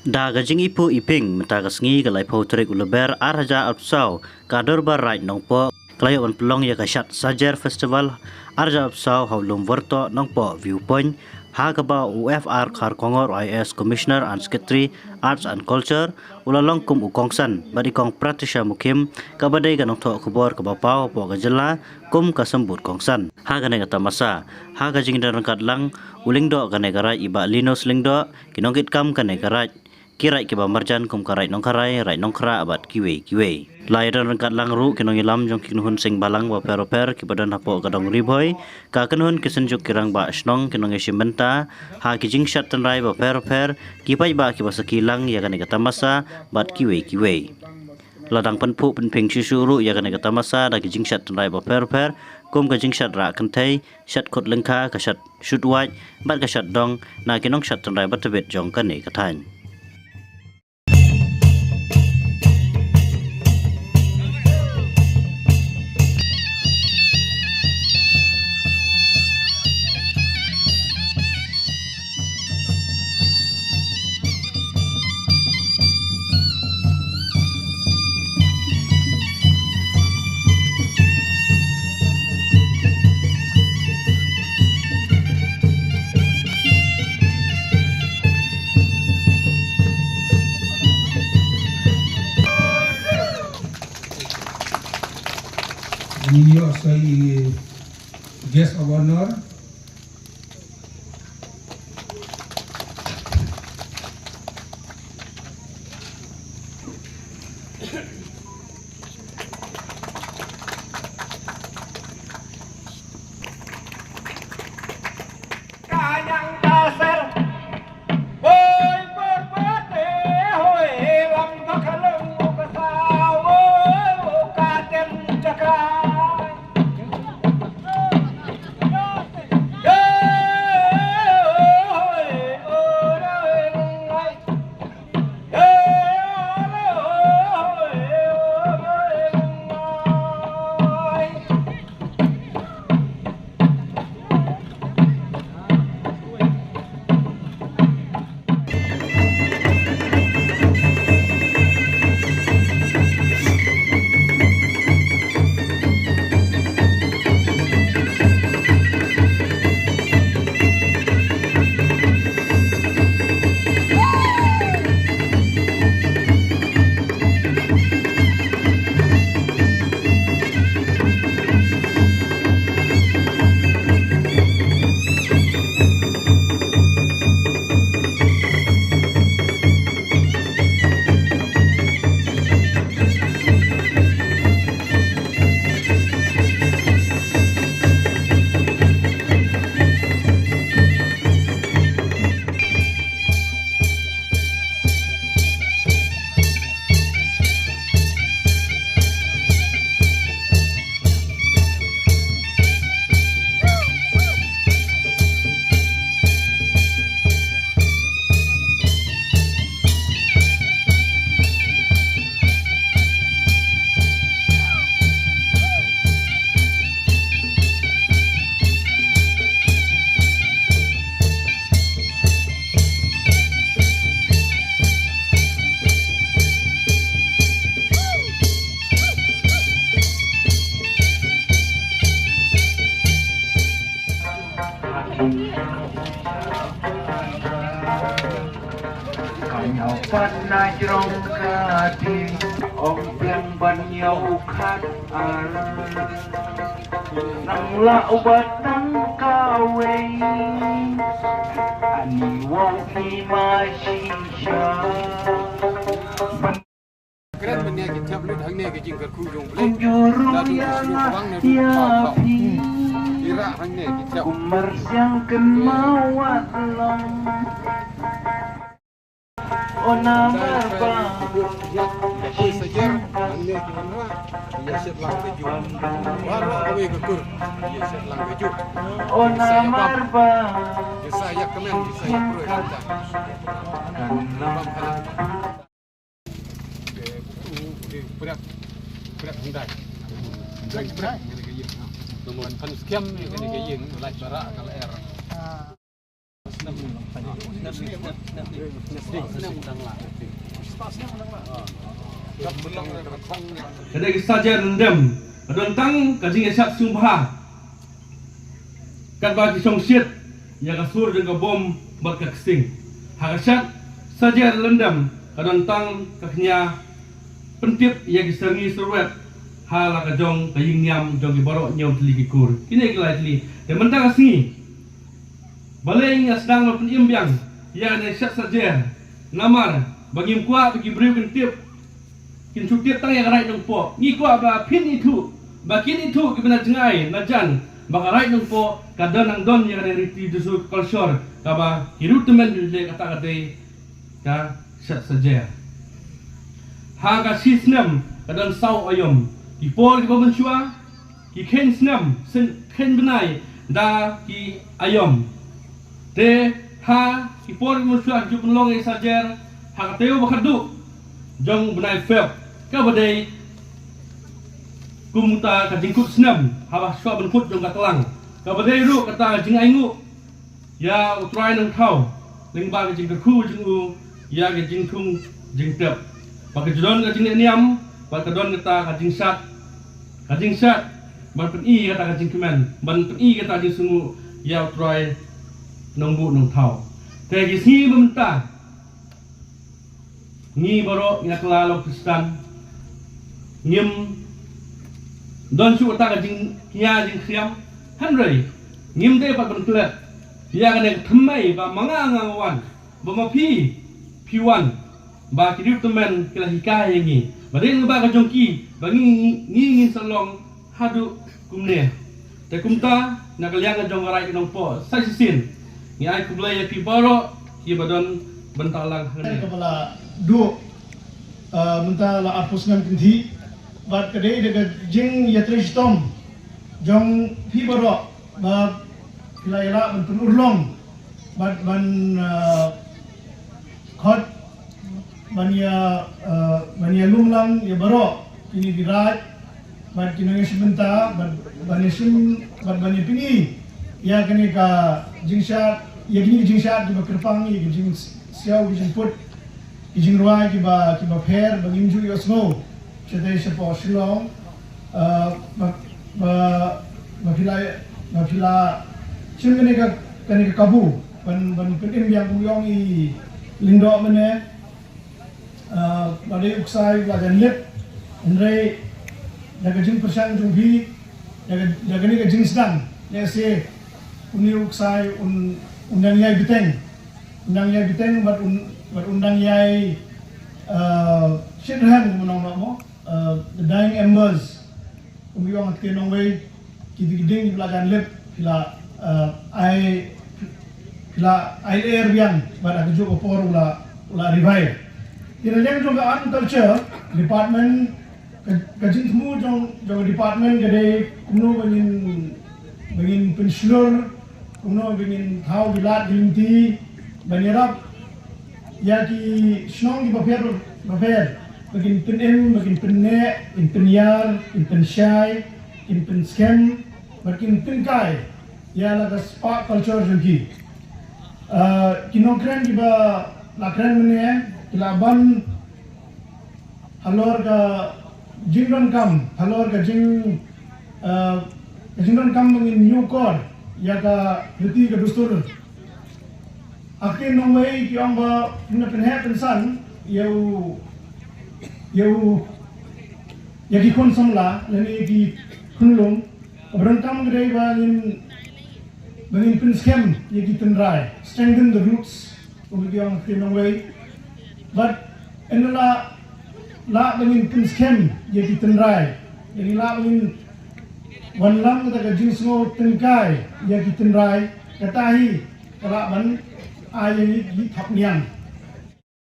Daga Jing Iphuh Iphieng mentagas ngi galai potrik uleber arja apsau kador barai nongpo kelayo Pynlong ya Shad Sajer festival arja apsau haulum worto nongpo viewpoint hagaba UFR Khar Kongor IS Commissioner and Secretary Arts and Culture ulalong kum ukongsan badikong pratisha mukim kabadai ganong to kubor kabapau po gajela kum kasembut kongsan hagane kata masa haga jing dan rengkat lang ulingdo gane garai iba linos lingdo kinongkit kam gane garai kirai ke bamarjan kum karai nong karai rai nong kra abat kiwe lairan rengkat lang ru kinong ilam jong kinhun sing balang wa per ki badan hapo kadong riboy ka kinhun kisenjuk kirang ba snong kinong esimenta ha ki jing Shad Tynrai ba per ki pai ba ki basakilang ya kan kata masa bat kiwe ladang penpu penping susuru ya kan kata masa da ki jing Shad Tynrai ba per kum ka jing Shad ra kantai Shad khot lengka ka Shad shudwai bat ka Shad dong na kinong Shad Tynrai ba tebet jong kan ni katain Ini saya guest of honor. nhau phát na trong ca đi ông yang ban nhau khát nang lão batang kawe ani wong ni masisha keren menia ki thap lu thang ne ki jing kar khu jong ble juru ya ira hang ne ki thap umar yang kemauan long ona marba ya Sajer hang ne ki manwa ya set lang ke ju baru awe ke kur ya set lang ke ju ona marba ya saya kemen ya saya pro kata berat hendai berat ini ke yeng temuan kan sekian ini ke yeng lai cara kalau er Kadang Sajer rendam, kadang tang kajing Shad sumpah. Kat bagi song shit, yang kasur dengan bom berkeksing. Hak Shad Sajer rendam, kadang tang kaknya pentip yang disengi serwet. Hala kajong kaying nyam jong giborok nyom teli gikur. Kini kelai teli. Dan mentang asingi. Baleng yang sedang melakukan imbiang. Ya ne Shad Sajer. Namar bagi kuat bagi beriu kentip. Kin cutiap tang yang rai dong po. Ngi kuat ba pin itu. Ba kin itu ke benar jengai najan. Ba rai dong po kadang nang don yang ada riti dusu culture. Kaba hiru temen dile kata-kata ka Shad Sajer. Ha ka sisnem kadang sau ayom. Ipol di bawah mencua, ki ken senam, ken benai, da ki ayom. Te ha ipol di mencua ju Pynlong Sajer, ha kateu bakadu, jong benai feb, ka badai kumuta ka jingkut senam, ha bah sua benkut jong katelang, ka badai ru kata jing aingu, ya utrai nang thau, lingba ka jing ku jing u, ya ka jing tung jing tep, pakai jodon ka jing niam, pakai jodon kata ka jing Shad. Kajing Shad, ban pen kata kajing kemen, ban pen kata kajing sungu, ya utrai nongbu nong thau. Tegi sini bementa, ngi borok ngi kelalo Kristen, ngim don su kata kajing kia jing siam, Tynrai, ngim deh pat bentelet, ya kene themai ba mangangawan, ba mapi piwan, ba kidiu temen kila hikai yangi. Badai ngeba kajongki bangi ngingin salong hadu kumne. Te kumta nak liang jong rai nong po sai sisin. Ngi ai kublai pi baro ki badon bentalang ngene. Kepala du mentah la apus ngam kinti bat kadai dekat jing ya tristom jong pi baro ba kilaila ban penurlong bat ban khot bania lumlang ya baro ini dirat bat kinang sebentar bani sim bat bani pini ya kene ka Jing Shad ya gini Jing Shad di kerpang ya Jing siau Jing put Jing ruai ki ba pher bangim ju yo snow chete sepo silong ba sim kene ka kabu ban penim yang kuyong i lindo mene badai uksai belajar lip, Tynrai jaga jing persian jumpi, jaga ni jing sedang, ya se uni uksai undang yai biteng buat undang yai shidhan menang mo, the dying embers, umbiwang atke nongway, kiti belajar lip, pila air biang, pada kejuk opor ula revive. Ina yang juga art culture department kajing semua jong department gede kuno bangin pensiun kuno bangin thau bilat ginti banirap ya ki snong di baper bangin penem bangin penne in penyar in pensyai in penskem bangin penkai ya la spark culture jengki kinokren di ba lakren mene Ilaban halor ka jingron kam halor ka jingron kam mengin new code ya ka hiti ka dustur akhir nongway ki amba penhe pensan yau ya ki konsamla lani ki kunlung berentam gede bangin penskem ya ki Tynrai strengthen the roots kemudian akhir nongway but enola la bangin penskem ya ki Tynrai jadi la bangin wanlang kata ka jing sngo tengkai ya ki Tynrai katahi kala ban ayani di thapnian